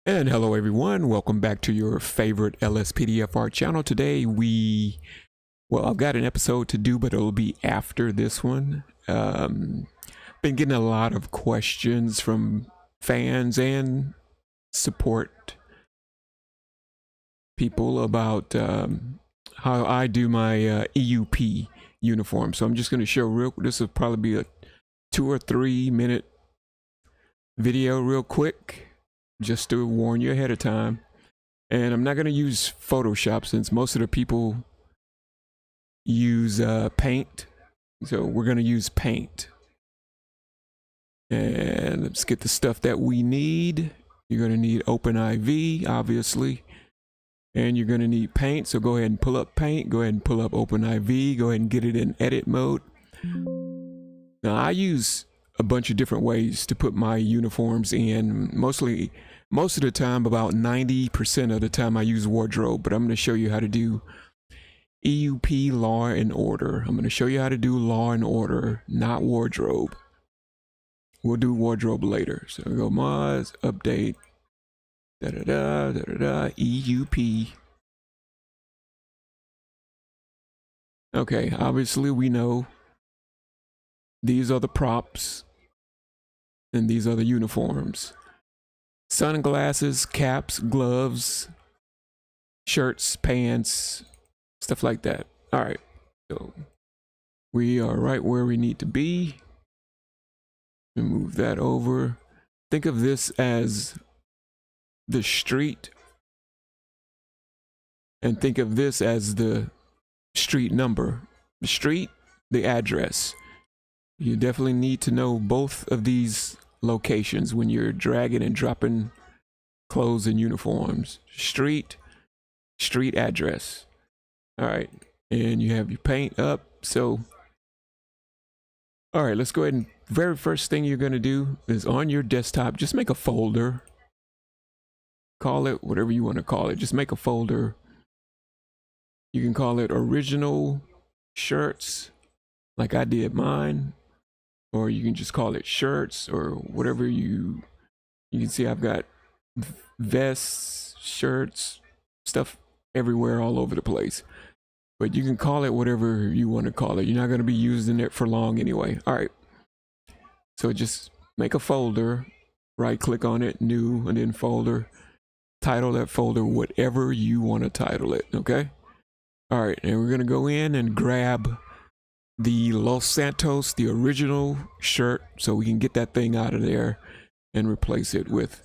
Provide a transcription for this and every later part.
And hello everyone, welcome back to your favorite LSPDFR channel. Today I've got an episode to do, but it'll be after this one. Been getting a lot of questions from fans and support people about how I do my EUP uniform. So I'm just going to show this will probably be a 2 or 3 minute video real quick, just to warn you ahead of time. And I'm not going to use Photoshop since most of the people use paint, so we're going to use paint. And let's get the stuff that we need. You're going to need OpenIV, obviously, and you're going to need paint. So go ahead and pull up paint, go ahead and pull up OpenIV, go ahead and get it in edit mode. Now I use a bunch of different ways to put my uniforms in. Most of the time, about 90% of the time, I use wardrobe, but I'm going to show you how to do EUP Law and Order. I'm going to show you how to do Law and Order, not wardrobe. We'll do wardrobe later. So we go mods, update, EUP. Okay, obviously we know these are the props and these are the uniforms. Sunglasses, caps, gloves, shirts, pants, stuff like that. All right, so we are right where we need to be. Move that over. Think of this as the street, and think of this as the street number. The street, the address. You definitely need to know both of these locations when you're dragging and dropping clothes and uniforms. Street address. All right, and you have your paint up. So all right, let's go ahead and very first thing you're going to do is on your desktop, just make a folder. Call it whatever you want to call it. Just make a folder. You can call it original shirts, like I did mine, or you can just call it shirts or whatever you can see. I've got vests, shirts, stuff everywhere, all over the place. But you can call it whatever you want to call it. You're not going to be using it for long anyway. All right. So just make a folder, right click on it, new, and then folder. Title that folder whatever you want to title it, okay? All right, and we're going to go in and grab the Los Santos, the original shirt, so we can get that thing out of there and replace it with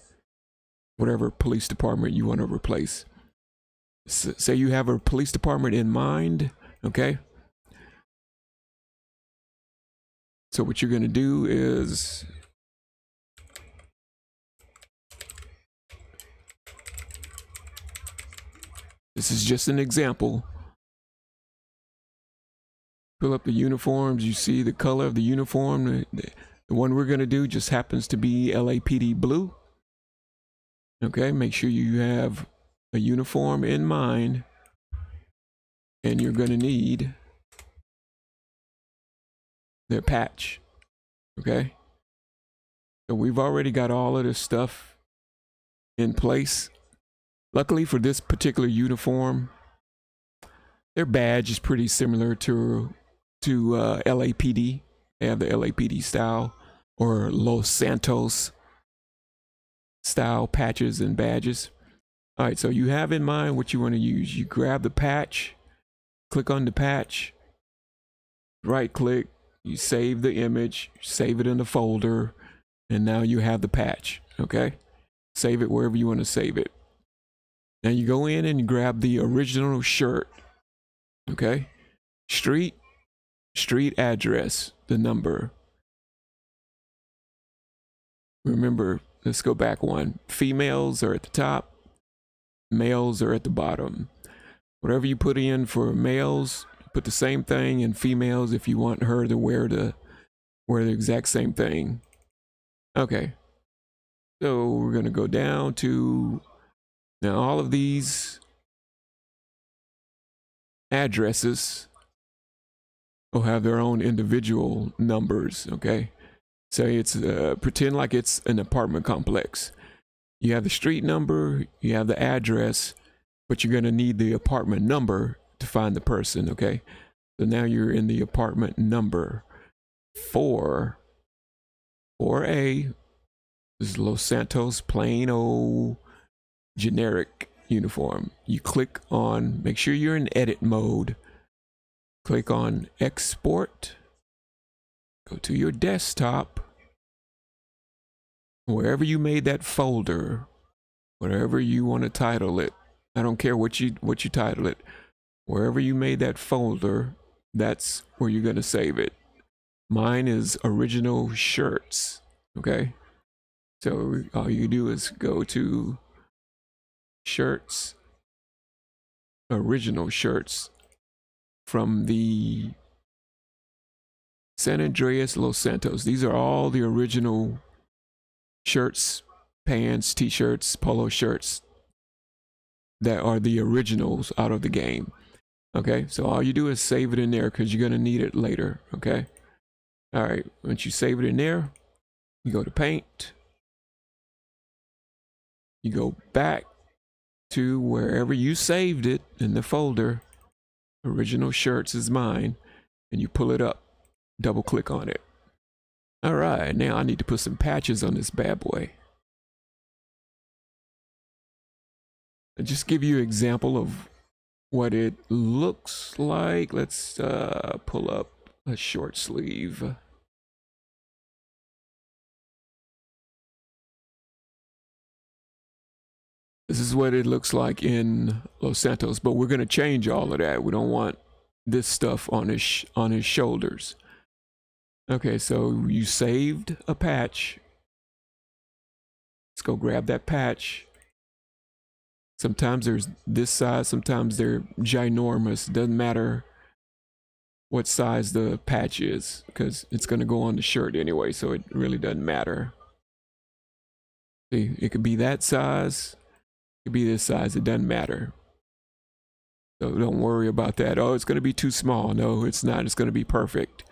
whatever police department you want to replace. Say you have a police department in mind, okay? So what you're going to do is this is just an example. Pull up the uniforms. You see the color of the uniform. The one we're going to do just happens to be LAPD blue. Okay, make sure you have a uniform in mind, and you're going to need their patch. Okay, so we've already got all of this stuff in place. Luckily for this particular uniform, their badge is pretty similar to LAPD. They have the LAPD style or Los Santos style patches and badges. All right, so you have in mind what you want to use. You grab the patch, click on the patch, right click, you save the image, save it in the folder, and now you have the patch, okay? Save it wherever you want to save it. Now you go in and you grab the original shirt, okay? Street address, the number. Remember, let's go back one. Females are at the top, males are at the bottom. Whatever you put in for males, put the same thing in females if you want her to wear the exact same thing. Okay, so we're gonna go down to now all of these addresses will have their own individual numbers, okay? So it's pretend like it's an apartment complex. You have the street number, you have the address, but you're going to need the apartment number to find the person, okay? So now you're in the apartment number 4A. This is Los Santos, plain old generic uniform. You click on, make sure you're in edit mode. Click on export. Go to your desktop. Wherever you made that folder, whatever you want to title it, I don't care what you title it. Wherever you made that folder, that's where you're going to save it. Mine is original shirts, okay? So all you do is go to shirts, original shirts from the San Andreas, Los Santos. These are all the original shirts, pants, t-shirts, polo shirts that are the originals out of the game. Okay, so all you do is save it in there because you're going to need it later. Okay, all right, once you save it in there, you go to paint, you go back to wherever you saved it in the folder. Original shirts is mine, and you pull it up, double click on it. All right, now I need to put some patches on this bad boy. I'll just give you an example of what it looks like. Let's pull up a short sleeve. This is what it looks like in Los Santos, but we're going to change all of that. We don't want this stuff on his shoulders. Okay, so you saved a patch. Let's go grab that patch. Sometimes there's this size, sometimes they're ginormous. Doesn't matter what size the patch is because it's going to go on the shirt anyway, so it really doesn't matter. See, it could be that size, it could be this size, it doesn't matter. So don't worry about that. Oh, it's going to be too small. No, it's not. It's going to be perfect.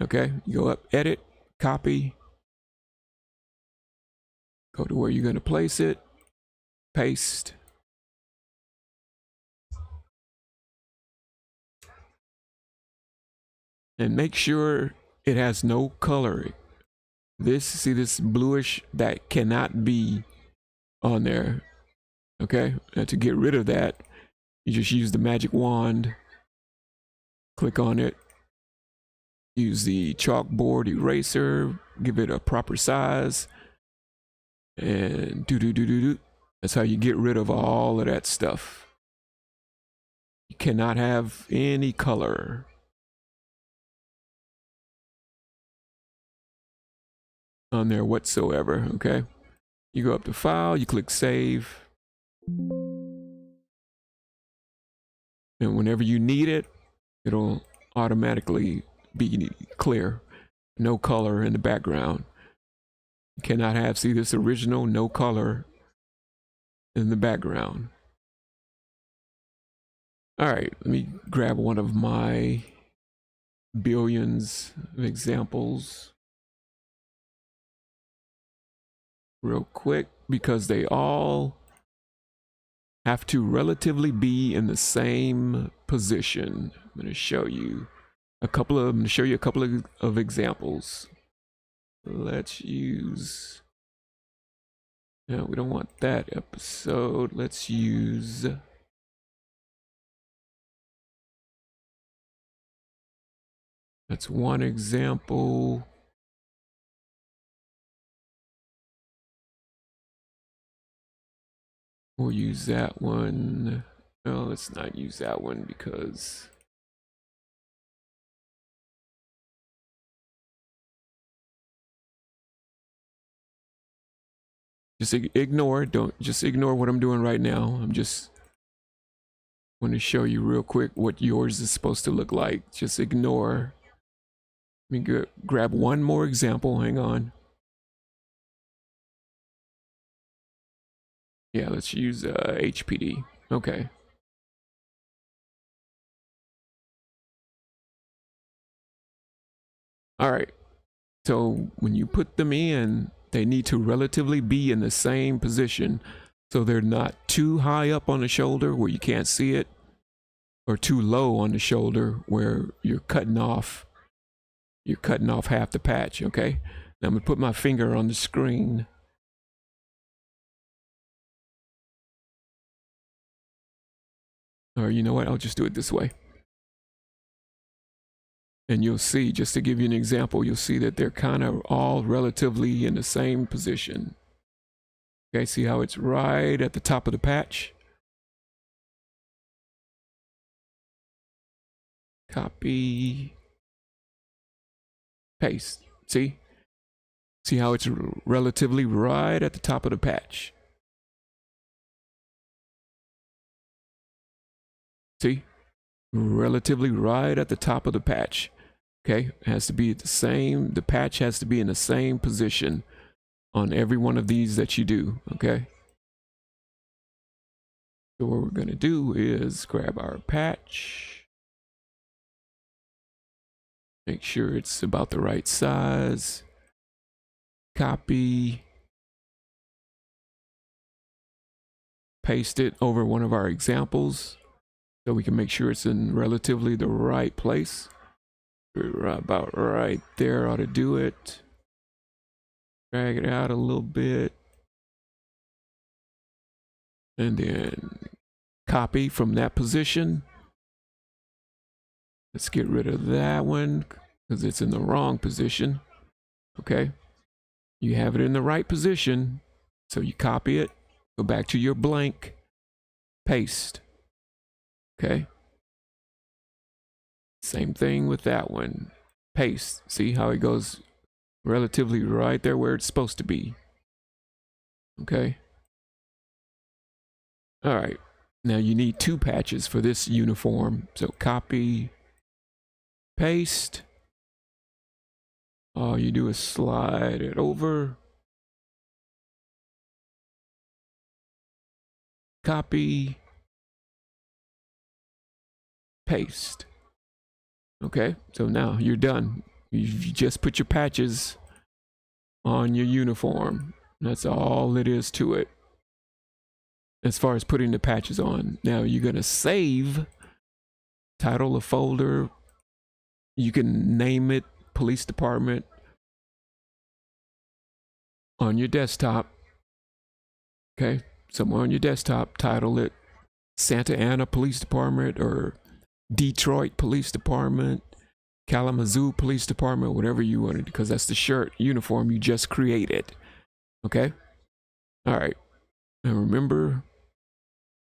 Okay, you go up, edit, copy, go to where you're going to place it, paste. And make sure it has no color. See this bluish, that cannot be on there. Okay, and to get rid of that, you just use the magic wand, click on it, use the chalkboard eraser, give it a proper size, and do. That's how you get rid of all of that stuff. You cannot have any color. On there whatsoever. Okay, you go up to file, you click save, and whenever you need it, it'll automatically be clear, no color in the background. You cannot have, see this original, no color in the background. All right, let me grab one of my billions of examples real quick because they all have to relatively be in the same position. I'm going to show you a couple of examples. Let's use, no, we don't want that episode. Let's use, that's one example. We'll use that one. No, let's not use that one because just ignore, just ignore what I'm doing right now. I'm just want to show you real quick what yours is supposed to look like. Just ignore. Let me grab one more example. Hang on. Yeah, let's use HPD. Okay. All right. So when you put them in, They need to relatively be in the same position, so they're not too high up on the shoulder where you can't see it, or too low on the shoulder where you're cutting off half the patch. Okay, now I'm gonna put my finger on the screen. Or you know what, I'll just do it this way. And you'll see, just to give you an example, you'll see that they're kind of all relatively in the same position. Okay, see how it's right at the top of the patch? Copy, paste. See? See how it's relatively right at the top of the patch? See? Relatively right at the top of the patch. Okay, it has to be the same, the patch has to be in the same position on every one of these that you do. Okay, so what we're gonna do is grab our patch, make sure it's about the right size, copy, paste it over one of our examples so we can make sure it's in relatively the right place. About right there ought to do it. Drag it out a little bit. And then copy from that position. Let's get rid of that one because it's in the wrong position. Okay. You have it in the right position. So you copy it, go back to your blank, paste. Okay. Same thing with that one. Paste. See how it goes relatively right there where it's supposed to be. Okay. All right. Now you need two patches for this uniform. So copy, paste. All you do is slide it over. Copy, paste. Okay, so now you're done. You just put your patches on your uniform. That's all it is to it. As far as putting the patches on. Now you're gonna save, title a folder. You can name it Police Department on your desktop. Okay, somewhere on your desktop, title it Santa Ana Police Department or Detroit Police Department, Kalamazoo Police Department, whatever you wanted, because that's the shirt uniform you just created. Okay? All right. And remember,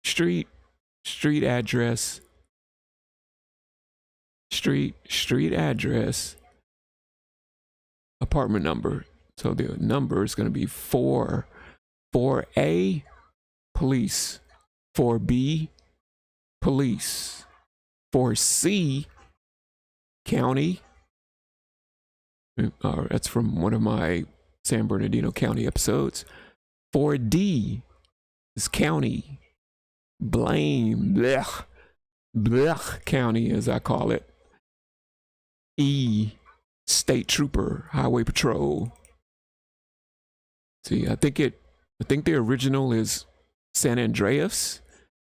street address, street address, apartment number. So the number is going to be 4A, police, 4B, police, 4C, county. That's from one of my San Bernardino County episodes. 4D is county. Blame, blech county as I call it. E, state trooper, highway patrol. See, I think the original is San Andreas.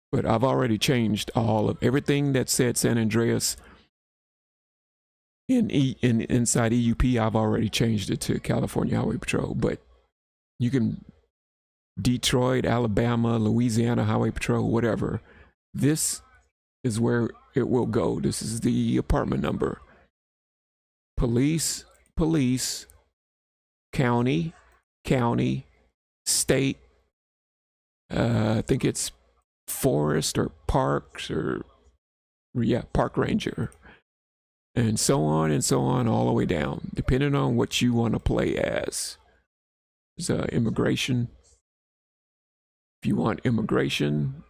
But I've already changed all of everything that said San Andreas inside EUP. I've already changed it to California Highway Patrol. But you can Detroit, Alabama, Louisiana Highway Patrol, whatever. This is where it will go. This is the apartment number. Police, county, state. I think it's forest or parks or park ranger, and so on all the way down, depending on what you want to play as. There's immigration. If you want immigration,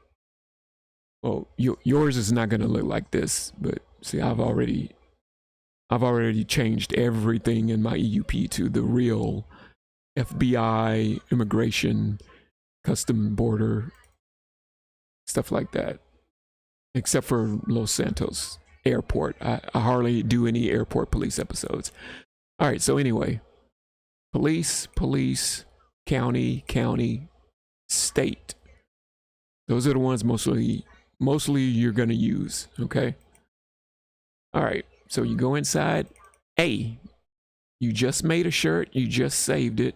well, yours is not going to look like this, but see, I've already changed everything in my EUP to the real FBI, immigration, custom border, stuff like that, except for Los Santos Airport. I hardly do any airport police episodes. All right, so anyway, Police, police, county, county, state. Those are the ones mostly you're going to use, okay? All right, so you go inside. A, you just made a shirt, you just saved it.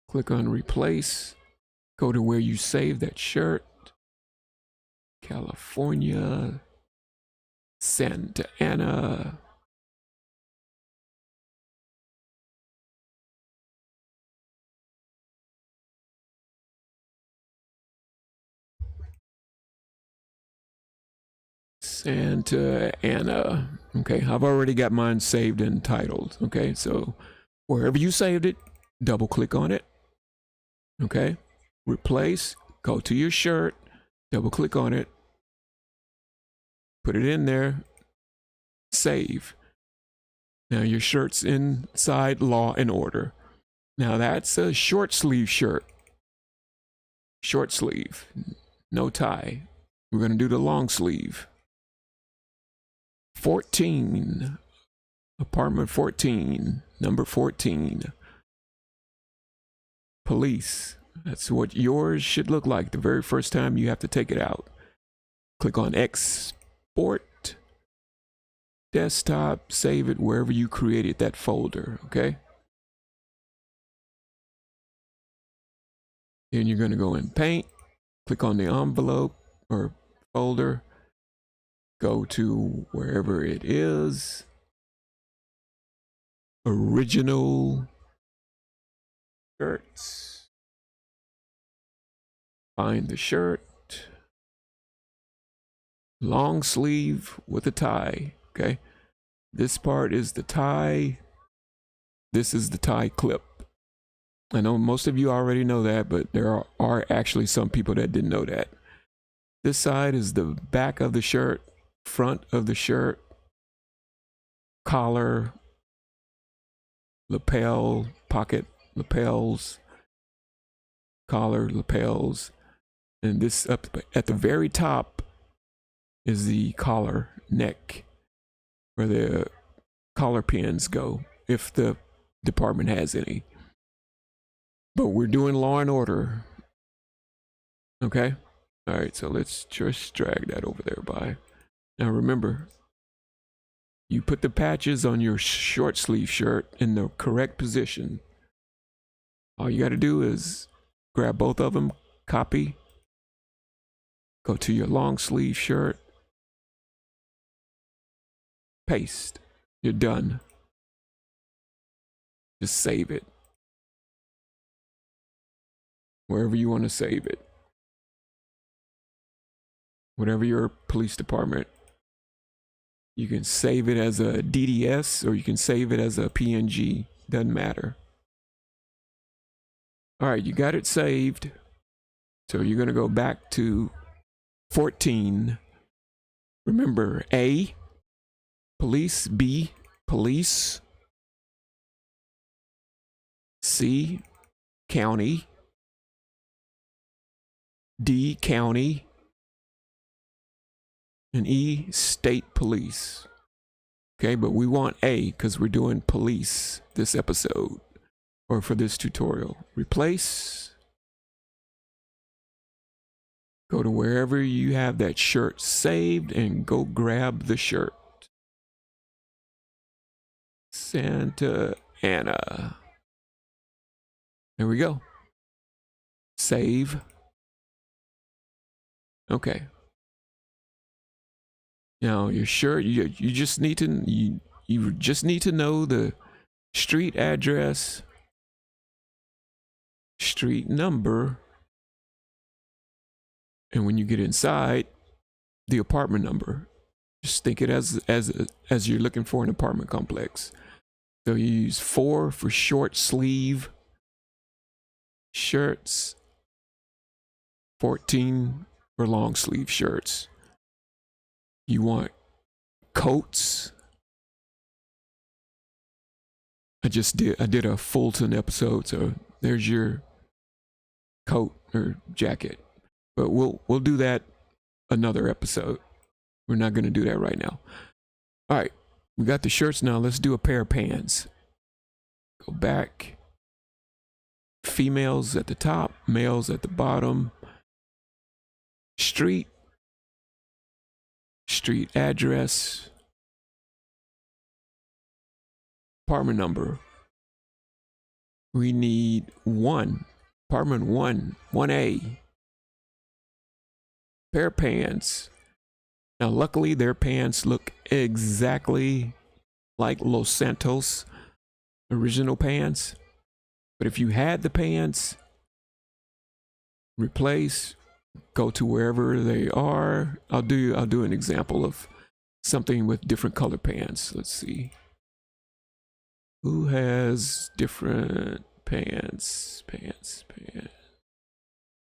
Click on replace. Go to where you saved that shirt. California, Santa Ana. Santa Ana. Okay, I've already got mine saved and titled. Okay, so wherever you saved it, double click on it. Okay, replace, go to your shirt, double click on it, put it in there, save. Now your shirt's inside Law and Order. Now that's a short sleeve shirt. Short sleeve, no tie. We're going to do the long sleeve. 14, apartment 14, number 14. Police, that's what yours should look like the very first time you have to take it out. Click on export, desktop, save it wherever you created that folder, okay? Then you're going to go in Paint, click on the envelope or folder, go to wherever it is, original shirts, find the shirt, long sleeve with a tie, okay? This part is the tie, this is the tie clip. I know most of you already know that, but there are actually some people that didn't know that. This side is the back of the shirt, front of the shirt, collar, lapel, pocket, lapels, collar, lapels, and this up at the very top is the collar neck, where the collar pins go, if the department has any. But we're doing Law and Order. Okay? All right, so let's just drag that over there by. Now remember, you put the patches on your short sleeve shirt in the correct position. All you got to do is grab both of them, copy, go to your long sleeve shirt, paste. You're done. Just save it. Wherever you want to save it. Whatever your police department. You can save it as a DDS or you can save it as a PNG. Doesn't matter. All right, you got it saved. So you're going to go back to 14. Remember, A, police, B, police, C, county, D, county, and E, state police. Okay, but we want A because we're doing police this episode or for this tutorial. Replace. Go to wherever you have that shirt saved and go grab the shirt. Santa Ana. There we go. Save. Okay. Now your shirt, you just need to you just need to know the street address, street number, and when you get inside, the apartment number. Just think it as you're looking for an apartment complex. So you use 4 for short sleeve shirts, 14 for long sleeve shirts. You want coats. I did a Fulton episode, so there's your coat or jacket. But we'll do that another episode. We're not going to do that right now. All right, we got the shirts now. Let's do a pair of pants. Go back, females at the top, males at the bottom. Street address, apartment number. We need apartment 1A. Pair of pants. Now, luckily, their pants look exactly like Los Santos original pants. But if you had the pants, replace, go to wherever they are. I'll do an example of something with different color pants. Let's see. Who has different pants?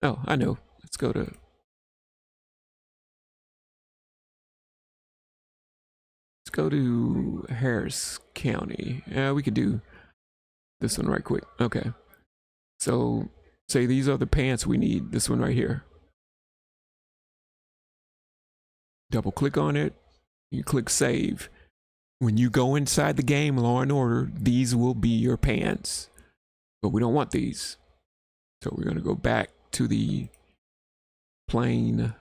Oh, I know. Let's go to Harris County. Yeah, we could do this one right quick. Okay. So say these are the pants we need. This one right here. Double click on it. You click save. When you go inside the game, Law and Order, these will be your pants. But we don't want these. So we're going to go back to the plain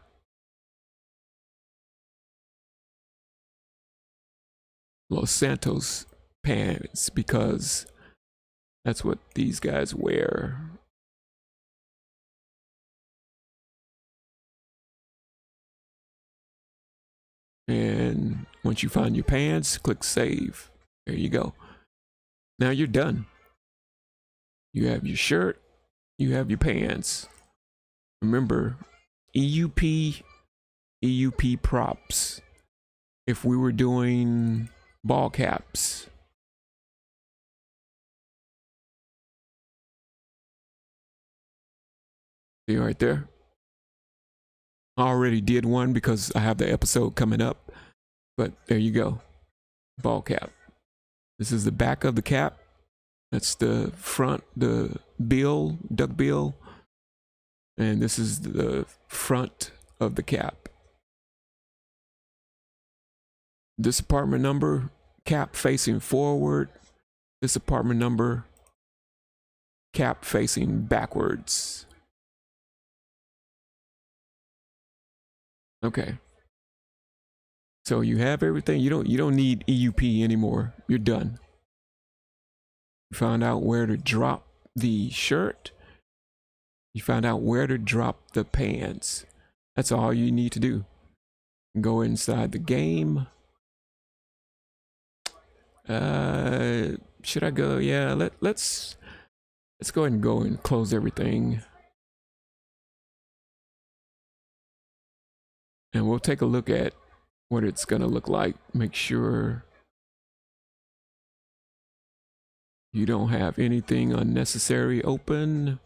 Los Santos pants, because that's what these guys wear. And once you find your pants, click save. There you go. Now you're done. You have your shirt, you have your pants. Remember, EUP props. If we were doing ball caps, see right there? I already did one because I have the episode coming up, but there you go. Ball cap. This is the back of the cap. That's the front, the bill, duck bill. And this is the front of the cap. This apartment number, cap facing forward. This apartment number, cap facing backwards. Okay. So you have everything. You don't need EUP anymore. You're done. You found out where to drop the shirt. You found out where to drop the pants. That's all you need to do. Go inside the game. Should I go? Yeah, let's go ahead and go and close everything. And we'll take a look at what it's gonna look like. Make sure you don't have anything unnecessary open.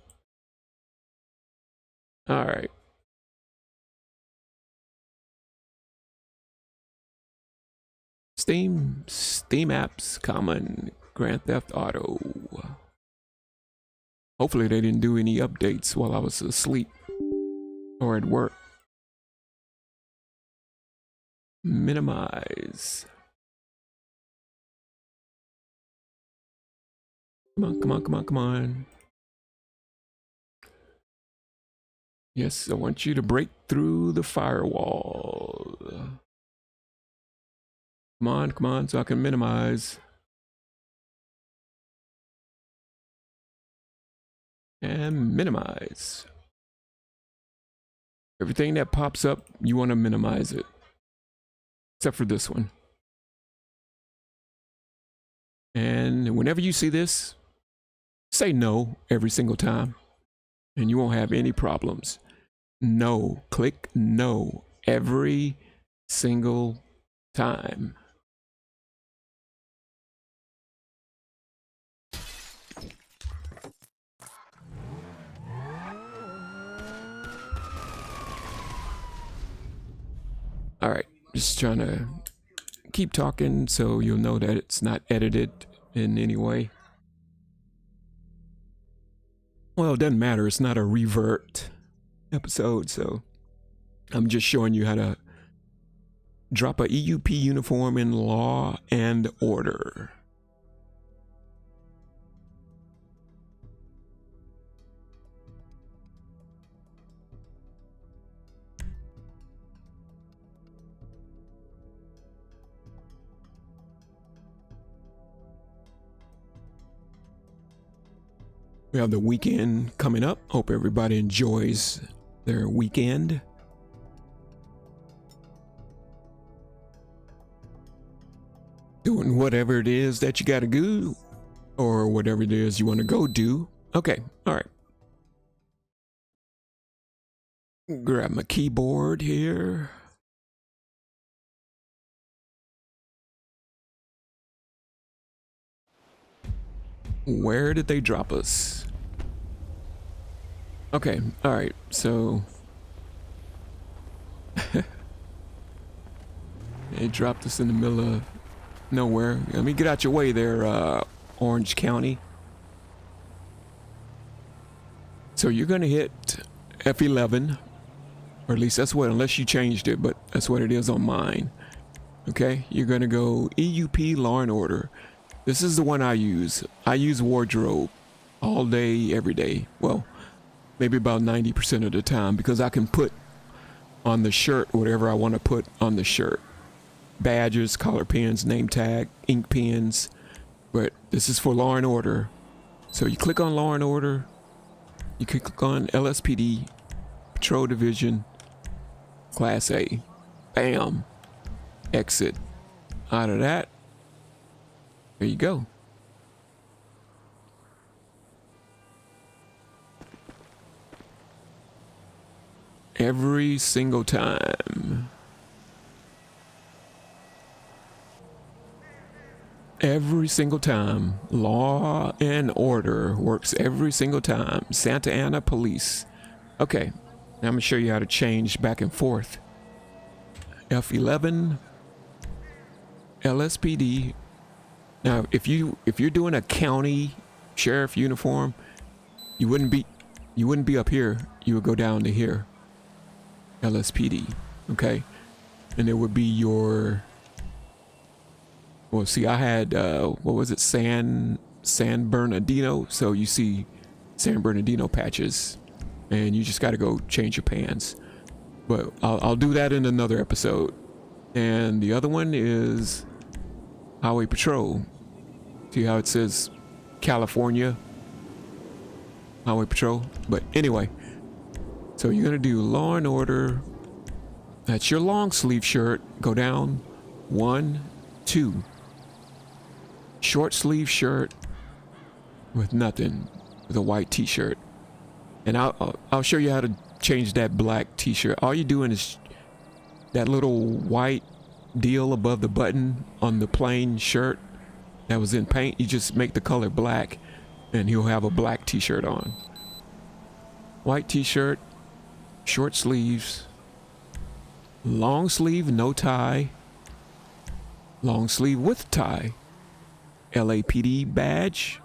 All right. Steam apps, common, Grand Theft Auto. Hopefully they didn't do any updates while I was asleep or at work. Minimize. Come on. Yes, I want you to break through the firewall. Come on, so I can minimize. And minimize. Everything that pops up, you want to minimize it. Except for this one. And whenever you see this, say no every single time. And you won't have any problems. No. Click no every single time. All right, just trying to keep talking so you'll know that it's not edited in any way. Well, it doesn't matter. It's not a revert episode, so I'm just showing you how to drop a EUP uniform in Law and Order. We have the weekend coming up. Hope everybody enjoys their weekend. Doing whatever it is that you gotta do, or whatever it is you want to go do. Okay, all right. Grab my keyboard here. Where did they drop us? Okay, all right, so they dropped us in the middle of nowhere. Let me get out your way there, Orange County. So you're gonna hit F11, or at least that's what, unless you changed it, but that's what it is on mine. Okay, you're gonna go EUP Law and Order. This is the one I use. I use wardrobe all day, every day. Well, maybe about 90% of the time, because I can put on the shirt whatever I want to put on the shirt. Badges, collar pins, name tag, ink pens. But this is for Law and Order. So you click on Law and Order. You can click on LSPD, Patrol Division, Class A. Bam. Exit. Out of that. There you go. Every single time. Every single time. Law and Order works every single time. Santa Ana Police. Okay, now I'm gonna show you how to change back and forth. F11, LSPD. Now, if you're doing a county sheriff uniform, you wouldn't be up here. You would go down to here. LSPD, okay, and it would be your. Well, see, I had what was it, San Bernardino. So you see San Bernardino patches, and you just got to go change your pants. But I'll do that in another episode. And the other one is Highway Patrol. See how it says California Highway Patrol? But anyway, so you're gonna do Law and Order. That's your long sleeve shirt. Go down 1, 2. Short sleeve shirt with nothing, with a white t-shirt. And I'll show you how to change that black t-shirt. All you're doing is that little white deal above the button on the plain shirt that was in paint. You just make the color black, and he'll have a black t-shirt on. White t-shirt, short sleeves, long sleeve, no tie, long sleeve with tie, LAPD badge,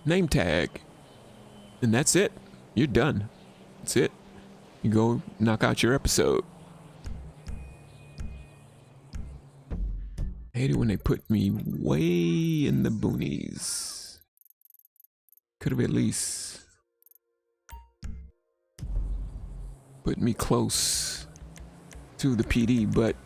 name tag, and that's it. You're done. That's it. You go knock out your episode. I hate it when they put me way in the boonies. Could have at least put me close to the PD, but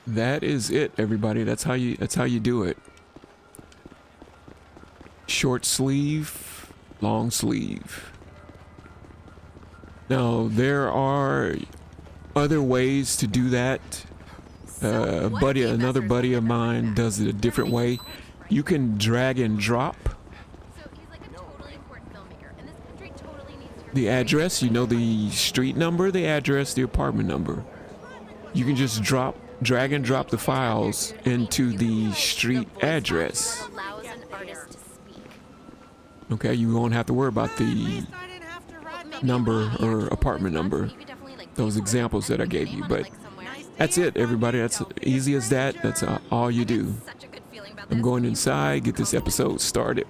that is it, everybody. That's how you do it. Short sleeve, long sleeve. Now there are other ways to do that. Another buddy of mine does it a different way. You can drag and drop the address. You know, the street number, the address, the apartment number. You can just drag and drop the files into the street address. Okay, you won't have to worry about the number or apartment number, those examples that I gave you. But that's it, everybody. That's easy as that. That's all you do. I'm going inside, get this episode started.